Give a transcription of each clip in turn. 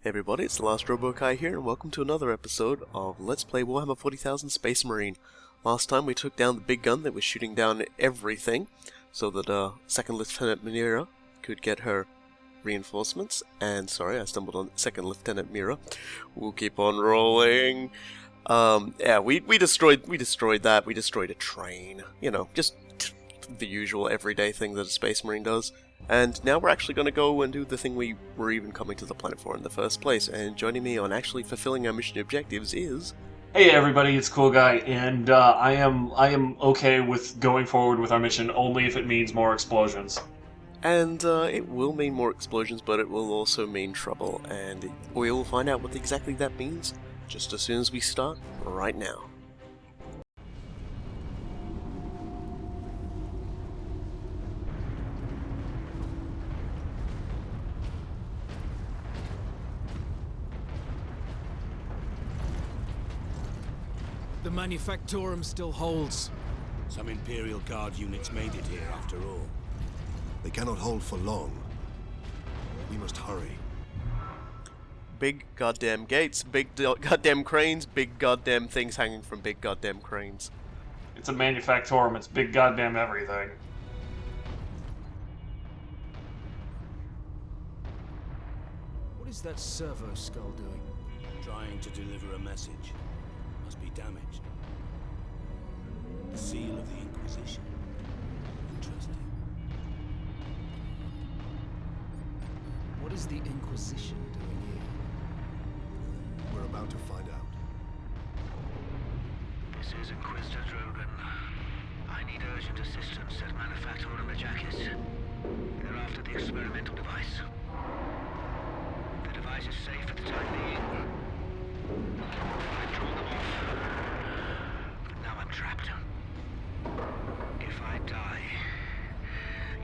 Hey everybody, it's the Last Robokai here, and welcome to another episode of Let's Play Warhammer 40,000 Space Marine. Last time we took down the big gun that was shooting down everything, so that Second Lieutenant Mira could get her reinforcements, and sorry, I stumbled on Second Lieutenant Mira. We'll keep on rolling. Yeah, we destroyed that. We destroyed a train. You know, just the usual everyday thing that a Space Marine does. And now we're actually going to go and do the thing we were even coming to the planet for in the first place. And joining me on actually fulfilling our mission objectives is... Hey everybody, it's Cool Guy, and I am okay with going forward with our mission only if it means more explosions. And it will mean more explosions, but it will also mean trouble. And we will find out what exactly that means just as soon as we start right now. The Manufactorum still holds. Some Imperial Guard units made it here after all. They cannot hold for long. We must hurry. Big goddamn gates, big goddamn cranes, big goddamn things hanging from big goddamn cranes. It's a Manufactorum, it's big goddamn everything. What is that servo skull doing? Trying to deliver a message. Must be damaged. The seal of the Inquisition. Interesting. What is the Inquisition doing here? We're about to find out. This is Inquisitor Drogan. I need urgent assistance at Manufactorum Ajakis. They're after the experimental device. The device is safe at the time being. I've drawn them off. But now I'm trapped. If I die,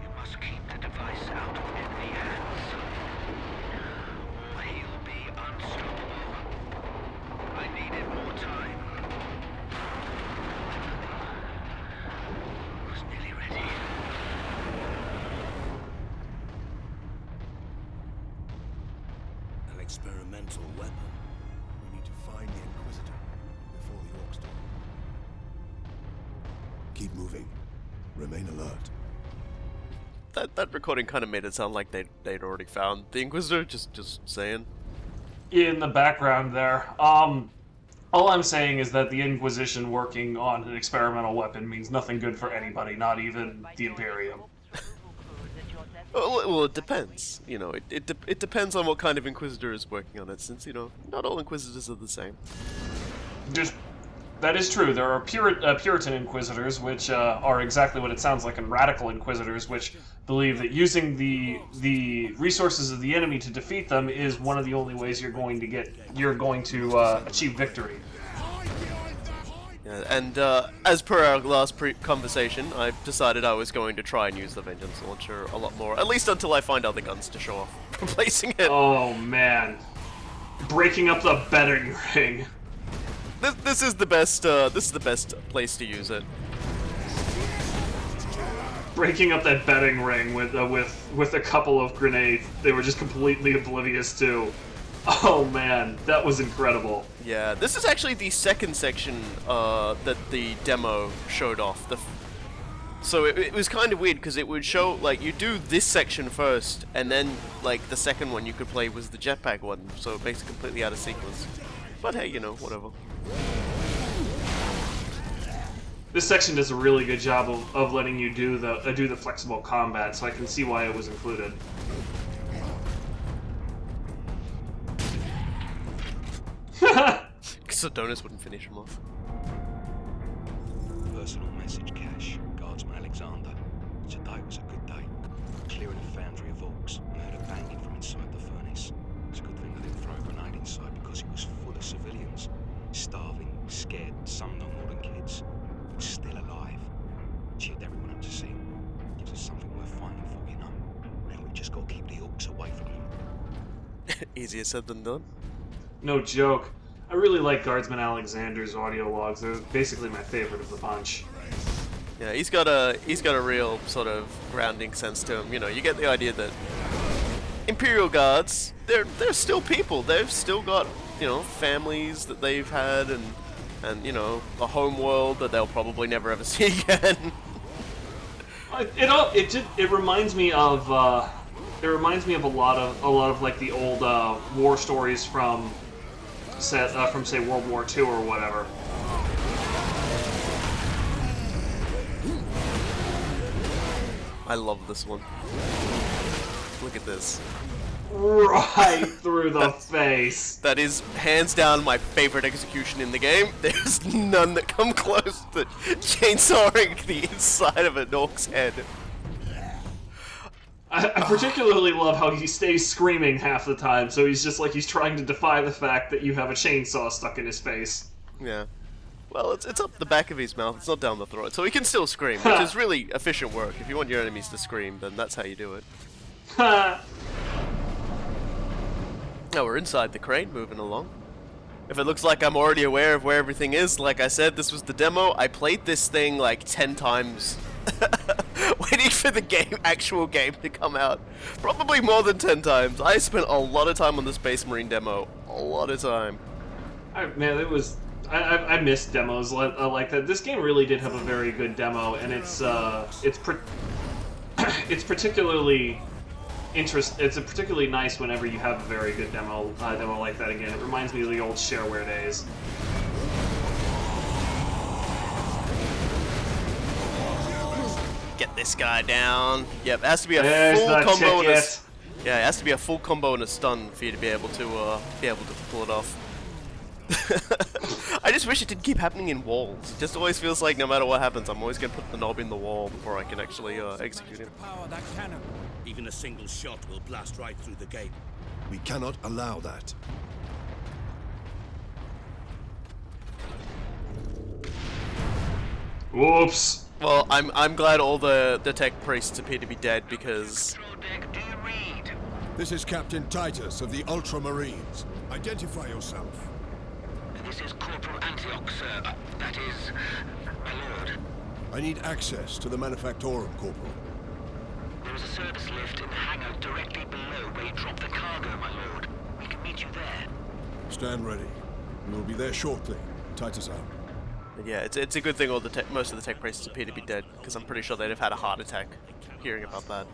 you must keep the device out of enemy hands. Or he'll be unstoppable. I needed more time. I was nearly ready. An experimental weapon. We need to find the Inquisitor before the Orcs do. Keep moving. Remain alert. That recording kind of made it sound like they'd already found the Inquisitor, just saying. In the background there, all I'm saying is that the Inquisition working on an experimental weapon means nothing good for anybody, not even the Imperium. Well, it depends. You know, it depends on what kind of Inquisitor is working on it, since, you know, not all Inquisitors are the same. That is true. There are Puritan Inquisitors, which are exactly what it sounds like, and Radical Inquisitors, which believe that using the resources of the enemy to defeat them is one of the only ways you're going to achieve victory. Yeah, and as per our last conversation, I've decided I was going to try and use the Vengeance Launcher a lot more, at least until I find other guns to show off replacing it. Oh man, breaking up the betting ring. This is the best place to use it. Breaking up that betting ring with a couple of grenades they were just completely oblivious to. Oh man, that was incredible. Yeah, this is actually the second section that the demo showed off. So it was kind of weird because it would show, like, you do this section first, and then, like, the second one you could play was the jetpack one, so it makes it completely out of sequence. But hey, you know, whatever. This section does a really good job of letting you do the flexible combat, so I can see why it was included. Sardonis wouldn't finish him off. Personal message cache, Guardsman Alexander. Today was a good day. Clearing a foundry of orcs and heard a banging from inside the furnace. It's a good thing I didn't throw a grenade inside because it was full of civilians. Starving, scared, some no more than kids. But still alive. Cheered everyone up to see him. Gives us something worth fighting for, you know. Now we just gotta keep the orcs away from them. Easier said than done. No joke. I really like Guardsman Alexander's audio logs. They're basically my favorite of the bunch. Yeah, he's got a real sort of grounding sense to him. You know, you get the idea that Imperial Guards, they're still people. They've still got, you know, families that they've had and you know, a home world that they'll probably never ever see again. It reminds me of a lot of like the old war stories from say World War II or whatever. I love this one. Look at this. Right through the face. That is hands down my favorite execution in the game. There's none that come close to chainsawing the inside of an orc's head. I particularly love how he stays screaming half the time, so he's just like he's trying to defy the fact that you have a chainsaw stuck in his face. Yeah. Well, it's up the back of his mouth, it's not down the throat, so he can still scream, which is really efficient work. If you want your enemies to scream, then that's how you do it. Now we're inside the crane, moving along. If it looks like I'm already aware of where everything is, like I said, this was the demo. I played this thing like 10 times. Waiting for the actual game to come out. Probably more than 10 times. I spent a lot of time on the Space Marine demo. A lot of time. Man, it was... I miss demos like that. This game really did have a very good demo, and it's particularly it's particularly nice whenever you have a very good demo like that again. It reminds me of the old shareware days. Get this guy down. Yep, it has to be a full combo and it has to be a full combo and a stun for you to be able to pull it off. I just wish it didn't keep happening in walls. It just always feels like no matter what happens, I'm always gonna put the knob in the wall before I can actually execute it. Power that cannon. Even a single shot will blast right through the gate. We cannot allow that. Whoops. Well, I'm glad all the tech priests appear to be dead because. Control deck, do you read? This is Captain Titus of the Ultramarines. Identify yourself. This is Corporal Antioch, sir. That is, my lord. I need access to the Manufactorum, Corporal. There is a service lift in the hangar directly below where you drop the cargo, my lord. We can meet you there. Stand ready. We will be there shortly. Titus out. But yeah, it's a good thing most of the tech priests appear to be dead because I'm pretty sure they'd have had a heart attack hearing about that.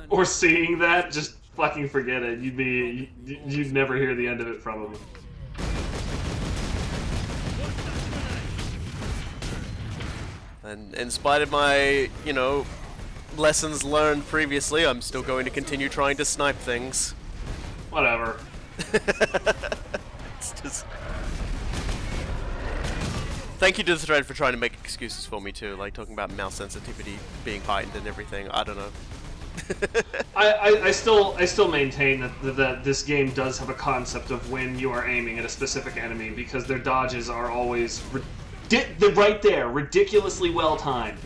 Or seeing that, just fucking forget it. You'd never hear the end of it from them. And in spite of my, you know, lessons learned previously, I'm still going to continue trying to snipe things. Whatever. It's just... Thank you to the thread for trying to make excuses for me too, like talking about mouse sensitivity being heightened and everything. I don't know. I still maintain that this game does have a concept of when you are aiming at a specific enemy because their dodges are always they're right there, ridiculously well timed.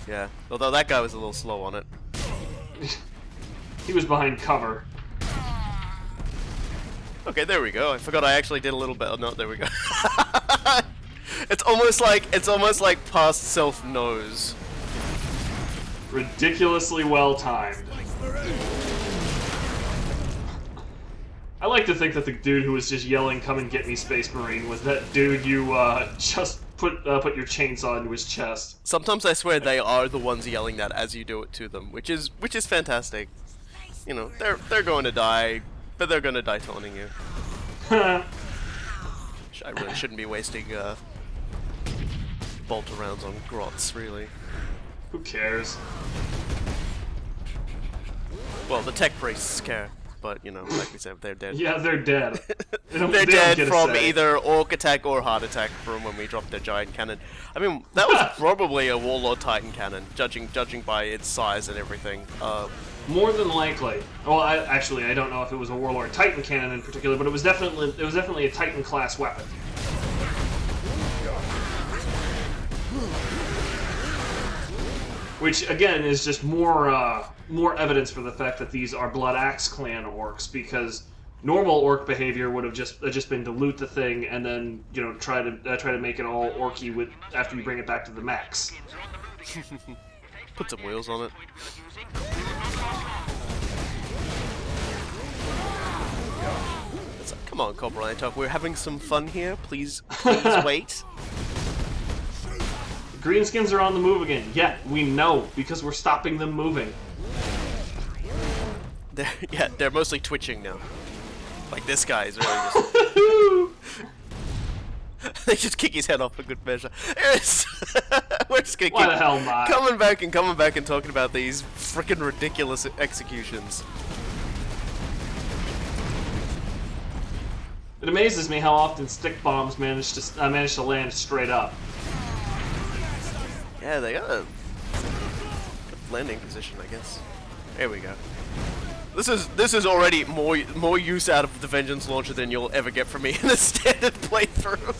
Yeah, although that guy was a little slow on it. He was behind cover. Okay, there we go. I forgot I actually did a little bit. Oh, no, there we go. It's almost like past self knows. Ridiculously well timed. I like to think that the dude who was just yelling, "Come and get me, Space Marine," was that dude you just put your chainsaw into his chest. Sometimes I swear they are the ones yelling that as you do it to them, which is fantastic. You know, they're going to die, but they're going to die taunting you. I really shouldn't be wasting bolt rounds on grots, really. Who cares? Well, the tech priests care, but you know, like we said, they're dead. Yeah, they're dead. They're dead from either orc attack or heart attack from when we dropped their giant cannon. I mean, that was probably a Warlord Titan cannon, judging by its size and everything. More than likely. Well, I don't know if it was a Warlord Titan cannon in particular, but it was definitely a Titan class weapon. Which again is just more evidence for the fact that these are Blood Axe clan orcs, because normal orc behavior would have just been to loot the thing and then, you know, try to make it all orky with after you bring it back to the max. Put some wheels on it. Come on, Corporal Antok, we're having some fun here. Please wait. Greenskins are on the move again. Yeah, we know, because we're stopping them moving. They're mostly twitching now. Like this guy is really just... They just kick his head off for good measure. We're just gonna Why keep the hell not? coming back and talking about these freaking ridiculous executions. It amazes me how often stick bombs manage to land straight up. Yeah, they got a good landing position, I guess. There we go. This is already more use out of the Vengeance Launcher than you'll ever get from me in a standard playthrough.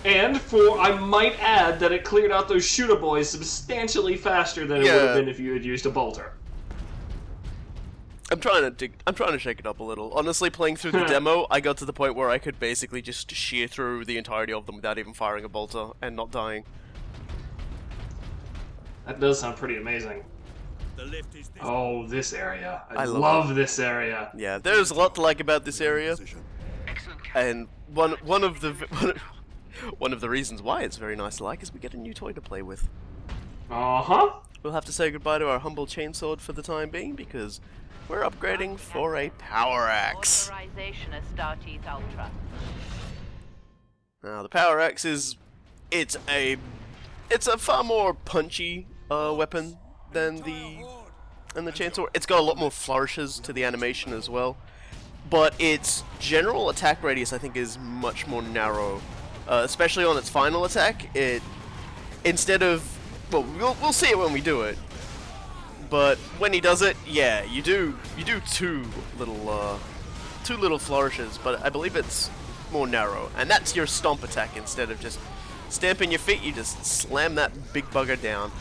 And I might add that it cleared out those shooter boys substantially faster than it would have been if you had used a bolter. I'm trying to shake it up a little. Honestly, playing through the demo, I got to the point where I could basically just shear through the entirety of them without even firing a bolter and not dying. That does sound pretty amazing. The lift is this. Oh, this area. I love love this area. Yeah, there's a lot to like about this area, Excellent. and one of the reasons why it's very nice to like is we get a new toy to play with. Uh-huh. We'll have to say goodbye to our humble chainsword for the time being because we're upgrading for a power axe. Authorization Astartes Ultra. Now the power axe it's a far more punchy weapon than the chainsaw. It's got a lot more flourishes to the animation as well, but its general attack radius I think is much more narrow, especially on its final attack. Instead of we'll see it when we do it, but when he does it, yeah, you do two little flourishes, but I believe it's more narrow, and that's your stomp attack. Instead of just stamping your feet, you just slam that big bugger down.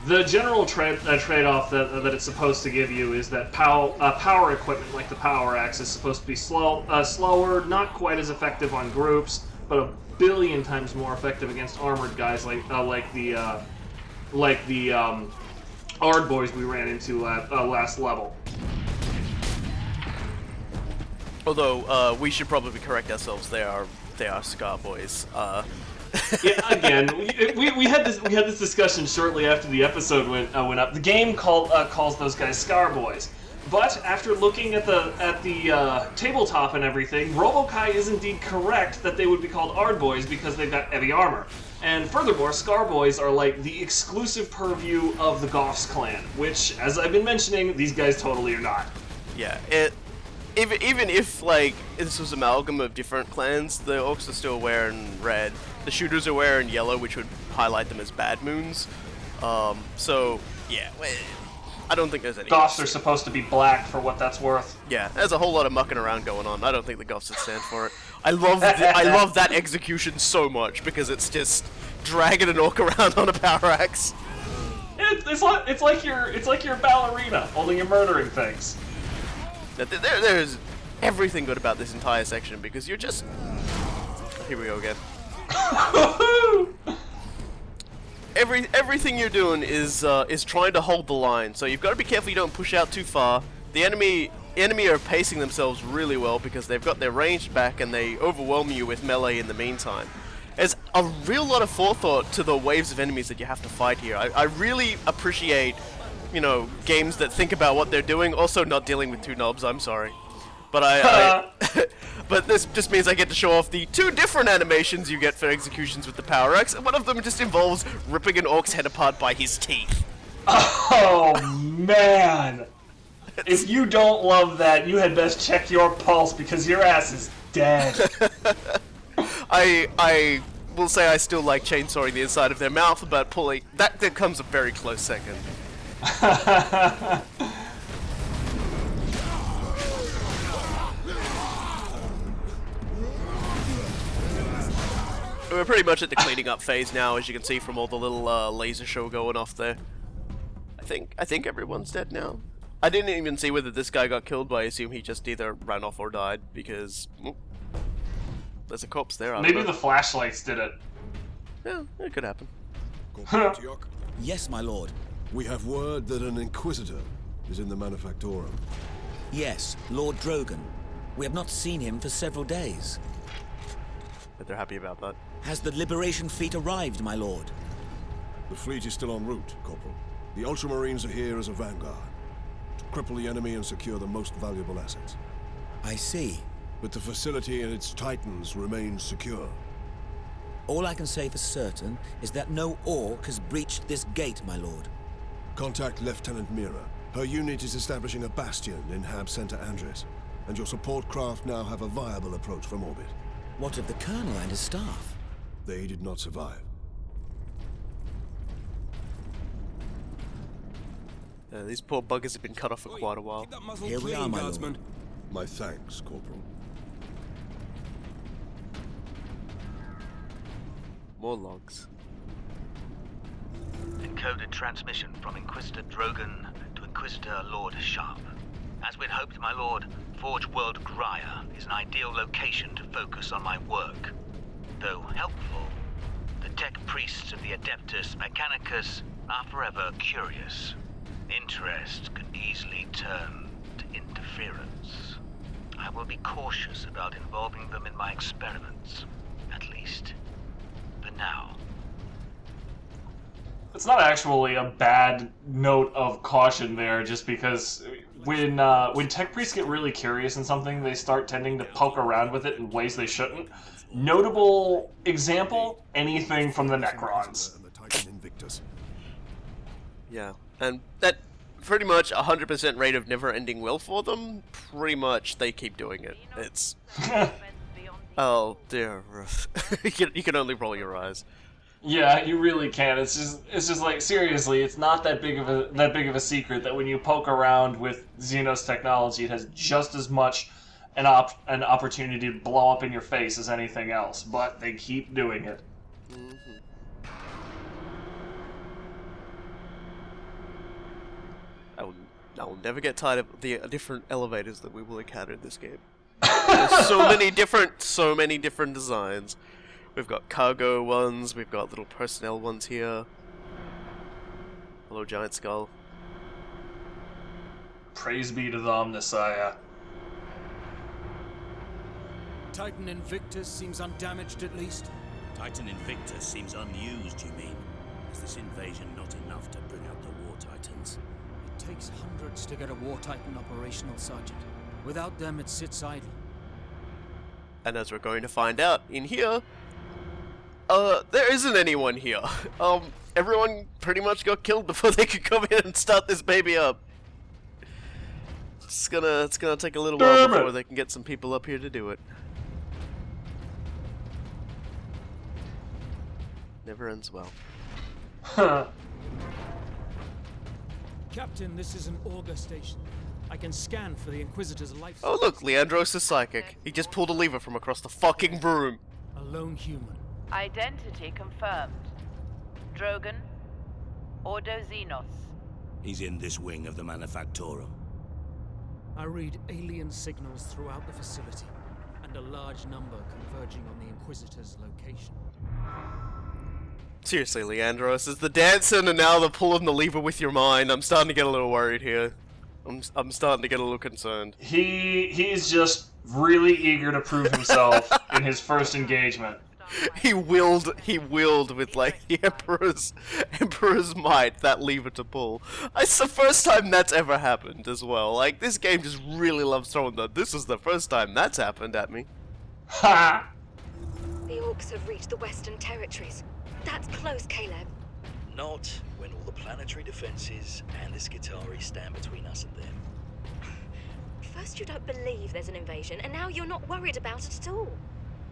The general trade-off that it's supposed to give you is that power equipment like the power axe is supposed to be slower, not quite as effective on groups, but a billion times more effective against armored guys like the Ard boys we ran into last level. Although we should probably correct ourselves, they are Scar boys. Yeah, again, we had this discussion shortly after the episode went up. The game calls those guys Scar boys, but after looking at the tabletop and everything, Robokai is indeed correct that they would be called Ard boys because they've got heavy armor. And furthermore, Scar boys are like the exclusive purview of the Goths clan, which, as I've been mentioning, these guys totally are not. Yeah, even if like this was an amalgam of different clans, the orcs are still wearing red. The shooters are wearing yellow, which would highlight them as bad moons. So yeah, I don't think there's any. Goths are supposed to be black, for what that's worth. Yeah, there's a whole lot of mucking around going on. I don't think the Goths would stand for it. I love that execution so much because it's just dragging an orc around on a power axe. It's like your ballerina, only you're murdering things. There's everything good about this entire section because you're just... Here we go again. Everything you're doing is trying to hold the line, so you've got to be careful you don't push out too far. The enemy are pacing themselves really well because they've got their ranged back and they overwhelm you with melee in the meantime. There's a real lot of forethought to the waves of enemies that you have to fight here. I really appreciate, games that think about what they're doing. Also, not dealing with two knobs. I'm sorry, but but this just means I get to show off the two different animations you get for executions with the power axe. One of them just involves ripping an orc's head apart by his teeth. Oh man! If you don't love that, you had best check your pulse because your ass is dead. I will say I still like chainsawing the inside of their mouth, but pulling that comes a very close second. We're pretty much at the cleaning up phase now, as you can see from all the little laser show going off there. I think everyone's dead now. I didn't even see whether this guy got killed, but I assume he just either ran off or died because there's a corpse there. Maybe the flashlights did it. Yeah, it could happen. Go back to York. Yes, my lord. We have word that an Inquisitor is in the Manufactorum. Yes, Lord Drogon. We have not seen him for several days. But they're happy about that. Has the Liberation fleet arrived, my lord? The fleet is still en route, Corporal. The Ultramarines are here as a vanguard, to cripple the enemy and secure the most valuable assets. I see. But the facility and its Titans remain secure. All I can say for certain is that no orc has breached this gate, my lord. Contact Lieutenant Mira. Her unit is establishing a bastion in Hab Center Andres, and your support craft now have a viable approach from orbit. What of the Colonel and his staff? They did not survive. These poor buggers have been cut off for quite a while. Here we are, my lord. My thanks, Corporal. More logs. Encoded transmission from Inquisitor Drogon to Inquisitor Lord Sharp. As we'd hoped, my lord, Forge World Graia is an ideal location to focus on my work. Though helpful, the tech priests of the Adeptus Mechanicus are forever curious. Interest can easily turn to interference. I will be cautious about involving them in my experiments, at least for now. It's not actually a bad note of caution there, just because when tech priests get really curious in something, they start tending to poke around with it in ways they shouldn't. Notable example, anything from the Necrons. And the Titan Invictus. Yeah, and that pretty much 100% rate of never-ending will for them. Pretty much, they keep doing it. It's oh dear, you can only roll your eyes. Yeah, you really can. It's just like, seriously, it's not that big of a secret that when you poke around with Xenos technology, it has just as much an opportunity to blow up in your face as anything else. But they keep doing it. I will never get tired of the different elevators that we will encounter in this game. There's so many different designs. We've got cargo ones, we've got little personnel ones here. Hello, Giant Skull. Praise be to the Omnissiah. Titan Invictus seems undamaged at least. Titan Invictus seems unused, you mean? Is this invasion not enough to bring out the War Titans? It takes hundreds to get a War Titan operational, Sergeant. Without them, it sits idle. And as we're going to find out in here, there isn't anyone here. Everyone pretty much got killed before they could come in and start this baby up. It's gonna take a little while before they can get some people up here to do it. Never ends well. Captain, this is an auger station. I can scan for the Inquisitor's life. Oh look, Leandros is psychic. He just pulled a lever from across the fucking broom. A lone human. Identity confirmed. Drogon, Ordo Xenos. He's in this wing of the Manufactorum. I read alien signals throughout the facility, and a large number converging on the Inquisitor's location. Seriously, Leandros, is the dancing and now the pulling the lever with your mind? I'm starting to get a little worried here. I'm starting to get a little concerned. He's just really eager to prove himself in his first engagement. He willed with like the Emperor's might that lever to pull. It's the first time that's ever happened as well. Like this game just really loves throwing the "this is the first time that's happened" at me. Ha! The orcs have reached the Western Territories. That's close, Caleb. Not when all the planetary defenses and the Skitarii stand between us and them. First you don't believe there's an invasion, and now you're not worried about it at all.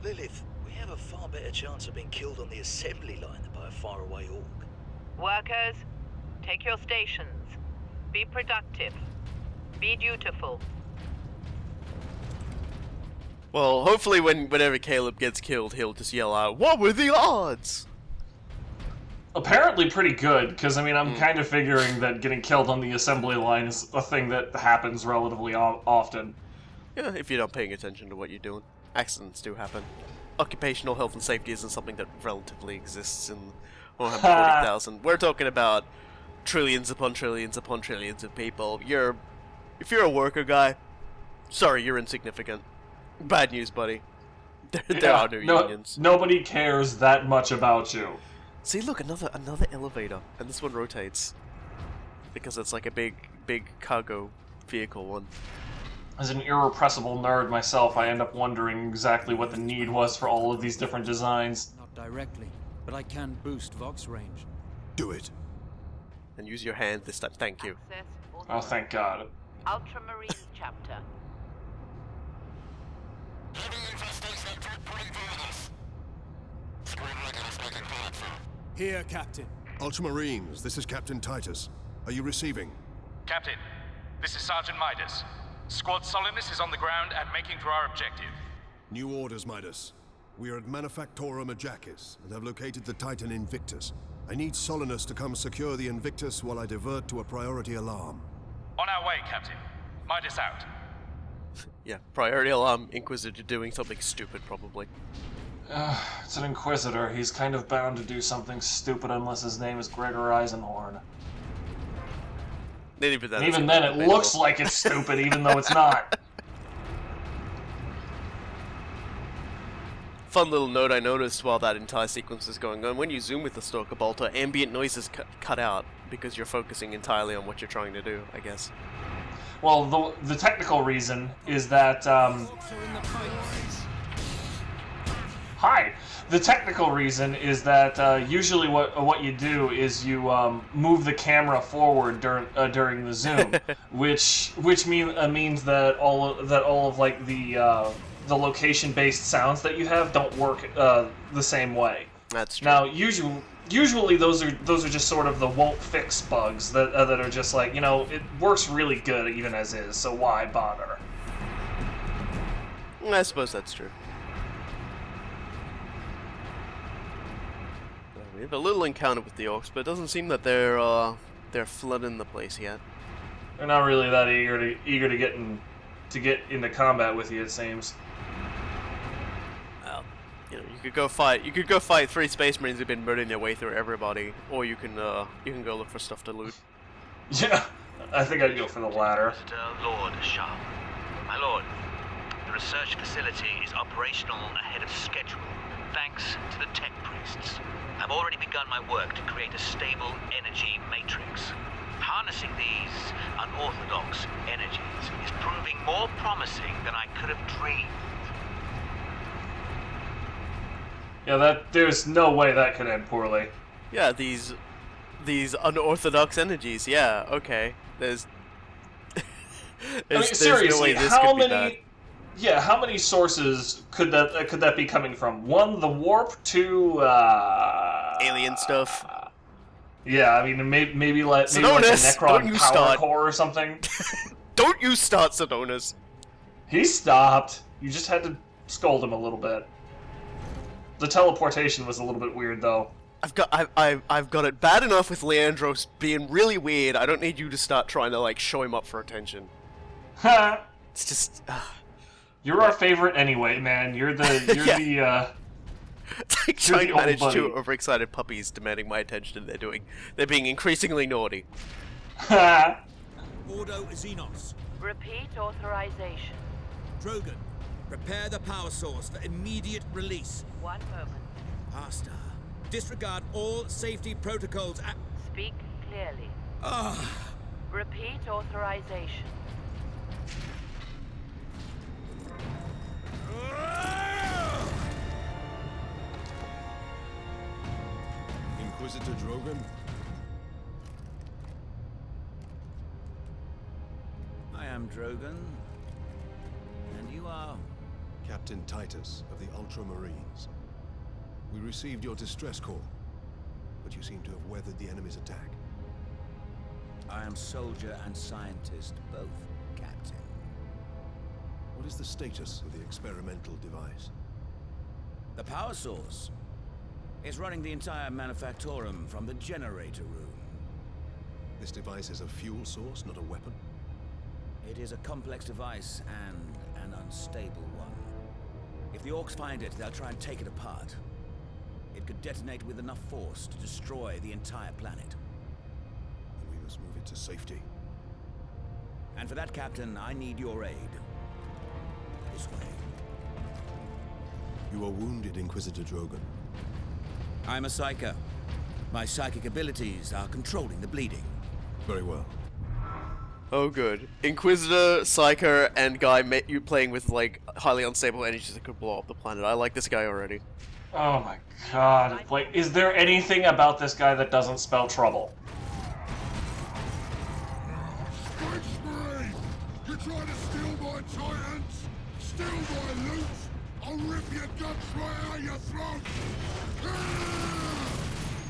Lilith, we have a far better chance of being killed on the assembly line than by a faraway orc. Workers, take your stations. Be productive. Be dutiful. Well, hopefully whenever Caleb gets killed, he'll just yell out, "What were the odds?" Apparently pretty good, because I mean, I'm kind of figuring that getting killed on the assembly line is a thing that happens relatively often. Yeah, if you're not paying attention to what you're doing. Accidents do happen. Occupational health and safety isn't something that relatively exists in Warhammer 40,000. We're talking about trillions upon trillions upon trillions of people. If you're a worker guy, sorry, you're insignificant. Bad news, buddy. There are no unions. Nobody cares that much about you. See, look, another elevator, and this one rotates because it's like a big cargo vehicle one. As an irrepressible nerd myself, I end up wondering exactly what the need was for all of these different designs. Not directly, but I can boost Vox range. Do it. And use your hand this time. Thank you. Oh, thank God. Ultramarine chapter. Here, Captain. Ultramarines, this is Captain Titus. Are you receiving? Captain, this is Sergeant Midas. Squad Solidus is on the ground and making for our objective. New orders, Midas. We are at Manufactorum Ajakis and have located the Titan Invictus. I need Solinus to come secure the Invictus while I divert to a priority alarm. On our way, Captain. Midas out. Yeah, priority alarm, Inquisitor doing something stupid, probably. It's an Inquisitor. He's kind of bound to do something stupid unless his name is Gregor Eisenhorn. And even then, it looks like it's stupid, even though it's not. Fun little note I noticed while that entire sequence is going on. When you zoom with the Stalker Bolter, ambient noises cut out because you're focusing entirely on what you're trying to do, I guess. Well, the technical reason is that, Hi! The technical reason is that usually what you do is you move the camera forward during the zoom, which means that all of like the location-based sounds that you have don't work the same way. That's true. Now, usually those are just sort of the won't fix bugs that are just like, you know, it works really good even as is, so why bother? I suppose that's true. We have a little encounter with the orcs, but it doesn't seem that they're flooding the place yet. They're not really that eager to get into combat with you, it seems. Well, you know, you could go fight 3 Space Marines who've been murdering their way through everybody, or you can go look for stuff to loot. Yeah, I think I'd go for the latter. Lord Sharp. My lord, the research facility is operational ahead of schedule, thanks to the tech priests. I've already begun my work to create a stable energy matrix. Harnessing these unorthodox energies is proving more promising than I could have dreamed. Yeah, there's no way that could end poorly. Yeah, these unorthodox energies. Yeah, okay. There's seriously, no way this how could be many? bad. Yeah, how many sources could that be coming from? 1, the warp. 2, alien stuff. Yeah, I mean maybe like a Sidonis, Necron power core or something. Don't you start, Sidonis. He stopped. You just had to scold him a little bit. The teleportation was a little bit weird, though. I've got it bad enough with Leandros being really weird. I don't need you to start trying to like show him up for attention. Ha! It's just. You're our favorite anyway, man. You're the It's like trying to manage 2 overexcited puppies demanding my attention. They're being increasingly naughty. Ordo Xenos. Repeat authorization. Drogon, prepare the power source for immediate release. 1 moment. Pastor, disregard all safety protocols. Speak clearly. Ah. Repeat authorization. Inquisitor Drogon? I am Drogon. And you are? Captain Titus of the Ultramarines. We received your distress call, but you seem to have weathered the enemy's attack. I am soldier and scientist, both, Captain. What is the status of the experimental device? The power source is running the entire Manufactorum from the generator room. This device is a fuel source, not a weapon? It is a complex device and an unstable one. If the orcs find it, they'll try and take it apart. It could detonate with enough force to destroy the entire planet. must move it to safety. And for that, Captain, I need your aid. This way. You are wounded, Inquisitor Drogon. I'm a psyker. My psychic abilities are controlling the bleeding. Very well. Oh, good. Inquisitor, Psyker, and guy you playing with, like, highly unstable energies that could blow up the planet. I like this guy already. Oh my god. Like, is there anything about this guy that doesn't spell trouble? Space Marine! You're trying to steal my Titans? Steal my loot? I'll rip your guts right out your throat!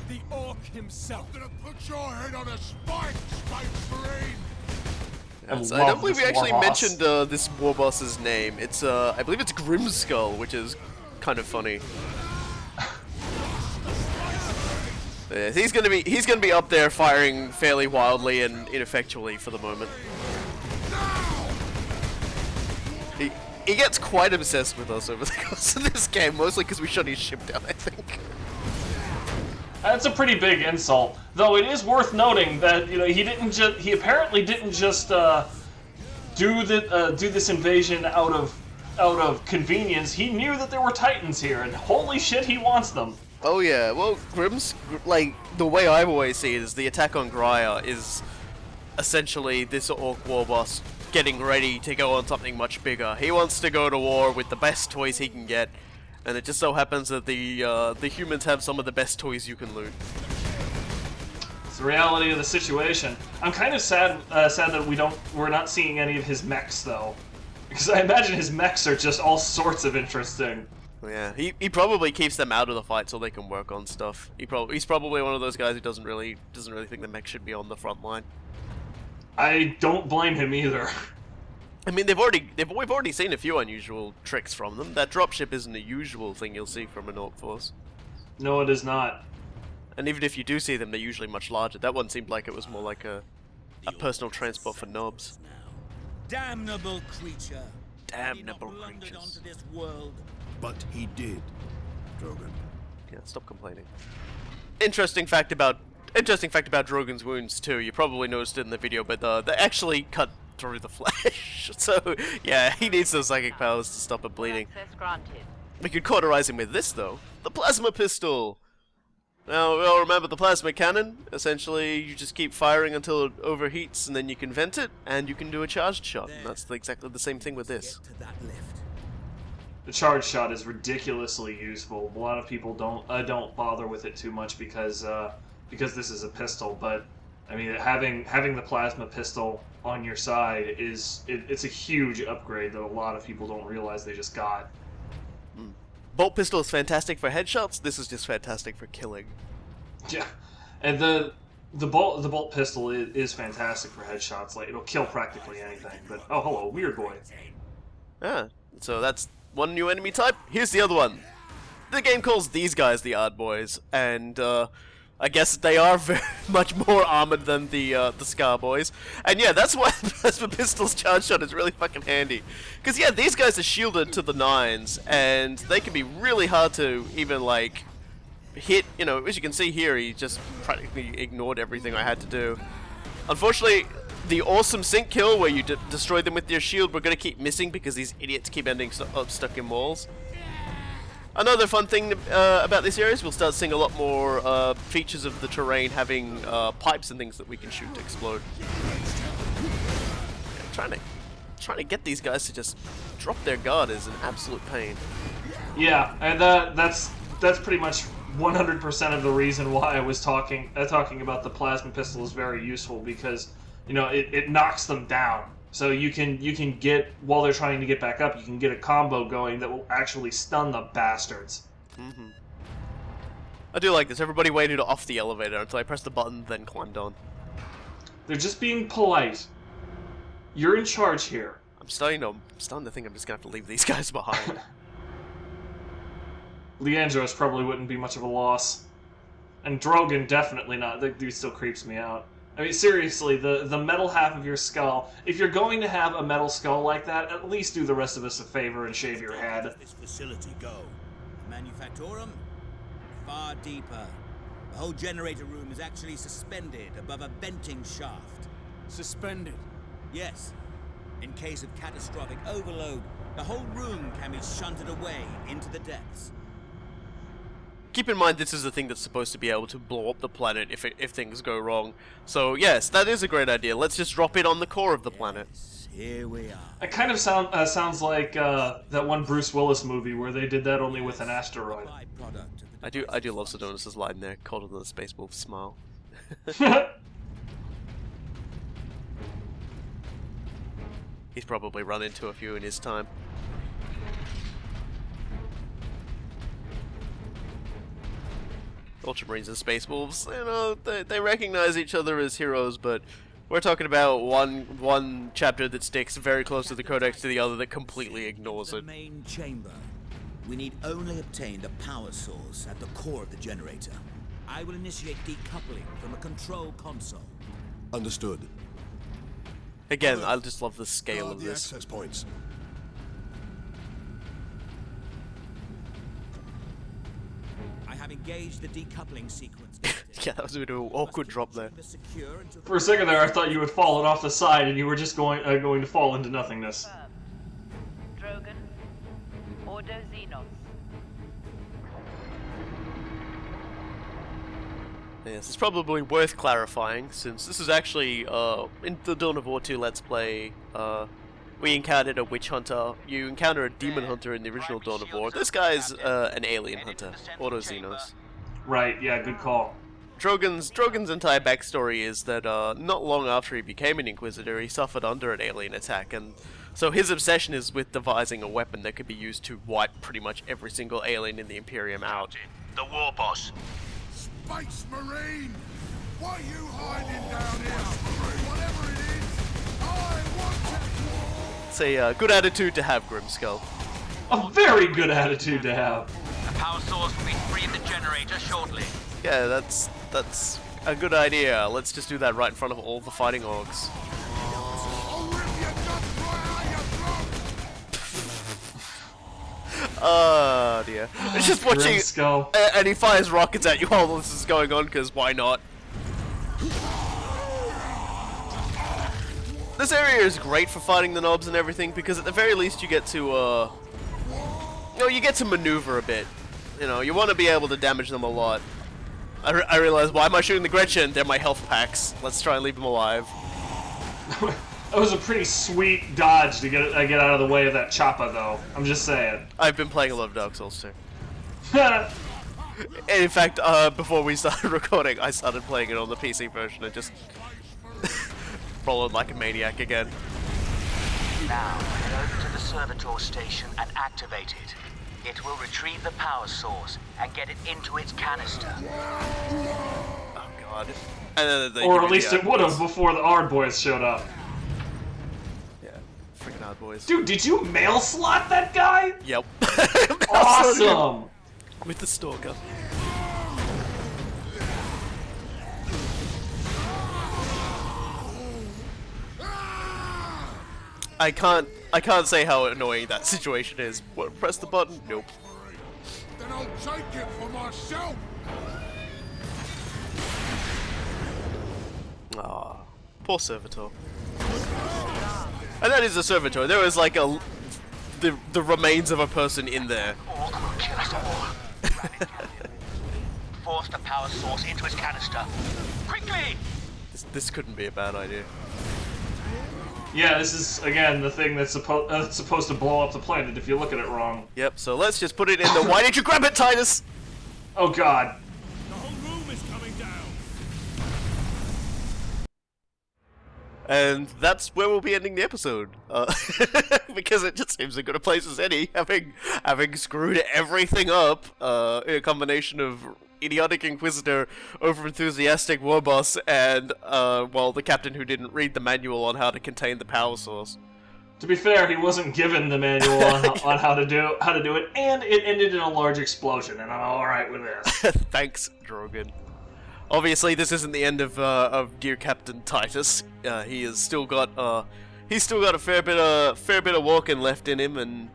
The Orc himself. I'm gonna put your head on a spike, Space Marine! Yes, I don't believe we actually mentioned this war boss's name. It's I believe it's Grimskull, which is kind of funny. Yes, he's gonna be up there firing fairly wildly and ineffectually for the moment. He gets quite obsessed with us over the course of this game, mostly because we shut his ship down, I think. That's a pretty big insult. Though it is worth noting that, you know, he apparently didn't just do this invasion out of convenience. He knew that there were Titans here, and holy shit, he wants them. Oh yeah, well, like, the way I've always seen it is the attack on Grya is essentially this Orc war boss getting ready to go on something much bigger. He wants to go to war with the best toys he can get, and it just so happens that the humans have some of the best toys you can loot. It's the reality of the situation. I'm kind of sad that we're not seeing any of his mechs though, because I imagine his mechs are just all sorts of interesting. Yeah, he probably keeps them out of the fight so they can work on stuff. He's probably one of those guys who doesn't really think the mech should be on the front line. I don't blame him either. I mean, we've already seen a few unusual tricks from them. That dropship isn't a usual thing you'll see from an Orc force. No, it is not. And even if you do see them, they're usually much larger. That one seemed like it was more like a personal transport for nobs. Damnable creature. Damnable creatures. Onto this world. But he did, Drogon. Yeah, stop complaining. Interesting fact about Drogon's wounds too. You probably noticed it in the video, but they actually cut through the flesh. So yeah, he needs those psychic powers to stop it bleeding. Access granted. We could cauterize him with this though, the plasma pistol. Now we all remember the plasma cannon. Essentially, you just keep firing until it overheats, and then you can vent it, and you can do a charged shot. And that's exactly the same thing with this. The charge shot is ridiculously useful. A lot of people don't bother with it too much because this is a pistol. But I mean, having the plasma pistol on your side it's a huge upgrade that a lot of people don't realize they just got. Bolt pistol is fantastic for headshots. This is just fantastic for killing. Yeah, and the bolt pistol is fantastic for headshots. Like, it'll kill practically anything. But oh, hello, weird boy. Ah, so that's one new enemy type. Here's the other one. The game calls these guys the Odd Boys, and I guess they are very much more armored than the Scar Boys. And yeah, that's why the Plasma Pistol's charge shot is really fucking handy. Because yeah, these guys are shielded to the nines, and they can be really hard to even, like, hit. You know, as you can see here, he just practically ignored everything I had to do. Unfortunately, the awesome sync kill where you destroy them with your shield, we're going to keep missing because these idiots keep ending up stuck in walls. Another fun thing about this area is we'll start seeing a lot more features of the terrain having pipes and things that we can shoot to explode. Yeah, trying to get these guys to just drop their guard is an absolute pain. Yeah, and that's pretty much 100% of the reason why I was talking about the plasma pistol is very useful, because you know it knocks them down. So you can get, while they're trying to get back up, you can get a combo going that will actually stun the bastards. Mm-hmm. I do like this. Everybody waited off the elevator until I pressed the button, then climbed on. They're just being polite. You're in charge here. I'm starting to think I'm just gonna have to leave these guys behind. Leandros probably wouldn't be much of a loss, and Drogon definitely not. That dude still creeps me out. I mean, seriously, the metal half of your skull, if you're going to have a metal skull like that, at least do the rest of us a favor and shave your head. This facility go. Manufactorum, far deeper. The whole generator room is actually suspended above a venting shaft. Suspended? Yes. In case of catastrophic overload, the whole room can be shunted away into the depths. Keep in mind this is a thing that's supposed to be able to blow up the planet if things go wrong. So yes, that is a great idea. Let's just drop it on the core of the planet. Here we are. It kind of sounds like that one Bruce Willis movie where they did that only with an asteroid. I do love Sidonus' line there, colder than the Space Wolf smile. He's probably run into a few in his time. Ultramarines and Space Wolves, you know, they recognize each other as heroes, but we're talking about one chapter that sticks very close to the Codex to the other that completely ignores it. Main chamber. We need only obtain the power source at the core of the generator. I will initiate decoupling from a control console. Understood. Again, I just love the scale Guard of the this. access points. I have engaged the decoupling sequence. Yeah, that was a bit of an awkward drop there. For a second there, I thought you had fallen off the side and you were just going to fall into nothingness. Drogon. Ordo Xenos. Yes, it's probably worth clarifying, since this is actually, in the Dawn of War 2 Let's Play, we encountered a witch hunter. You encounter a demon hunter in the original Dawn of War. This guy's an alien hunter, Ordo Xenos. Right, yeah, good call. Drogon's entire backstory is that not long after he became an Inquisitor, he suffered under an alien attack, and so his obsession is with devising a weapon that could be used to wipe pretty much every single alien in the Imperium out. The war boss. Space Marine! What are you hiding down here? Whatever it is, I want it! It's a good attitude to have, Grimskull. A very good attitude to have. The power source will be free in the generator shortly. Yeah, that's a good idea. Let's just do that right in front of all the fighting orcs. Oh dear. It's just watching, and he fires rockets at you while this is going on, because why not? This area is great for fighting the knobs and everything, because at the very least you get to, you get to maneuver a bit. You know, you want to be able to damage them a lot. I realize, why am I shooting the Gretchen? They're my health packs. Let's try and leave them alive. That was a pretty sweet dodge to get out of the way of that chopper, though. I'm just saying. I've been playing a lot of Dark Souls too. In fact, before we started recording, I started playing it on the PC version and just rolling like a maniac again. Now, head over to the servitor station and activate it. It will retrieve the power source and get it into its canister. Oh god. And then or at least it would have before the Ard boys showed up. Yeah, freaking Ard boys. Dude, did you mail slot that guy? Yep. Awesome! With the stalker. I can't say how annoying that situation is. What, press the button? Nope. Then I'll take it for myself. Ah, poor servitor. And that is a servitor. There was like the remains of a person in there. Orc will kill us all. Force the power source into its canister. Quickly! This couldn't be a bad idea. Yeah, this is, again, the thing that's supposed to blow up the planet if you look at it wrong. Yep, so let's just put it in the... Why did you grab it, Titus? Oh god. The whole room is coming down. And that's where we'll be ending the episode. Because it just seems as good a place as any, having screwed everything up in a combination of idiotic Inquisitor, over-enthusiastic war boss, and, well, the captain who didn't read the manual on how to contain the power source. To be fair, he wasn't given the manual on how to do it, and it ended in a large explosion, and I'm alright with this. Thanks, Drogon. Obviously, this isn't the end of dear Captain Titus. He has still got a fair bit of walking left in him, and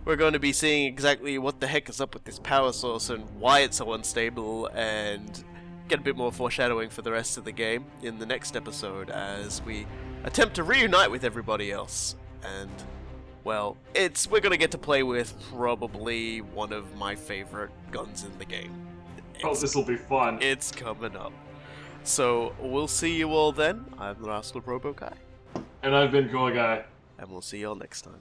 we're going to be seeing exactly what the heck is up with this power source and why it's so unstable, and get a bit more foreshadowing for the rest of the game in the next episode as we attempt to reunite with everybody else. And, well, we're gonna get to play with probably one of my favorite guns in the game. Oh, this will be fun. It's coming up. So, we'll see you all then. I'm the Rascal Robokai. And I've been Cool Guy. And we'll see you all next time.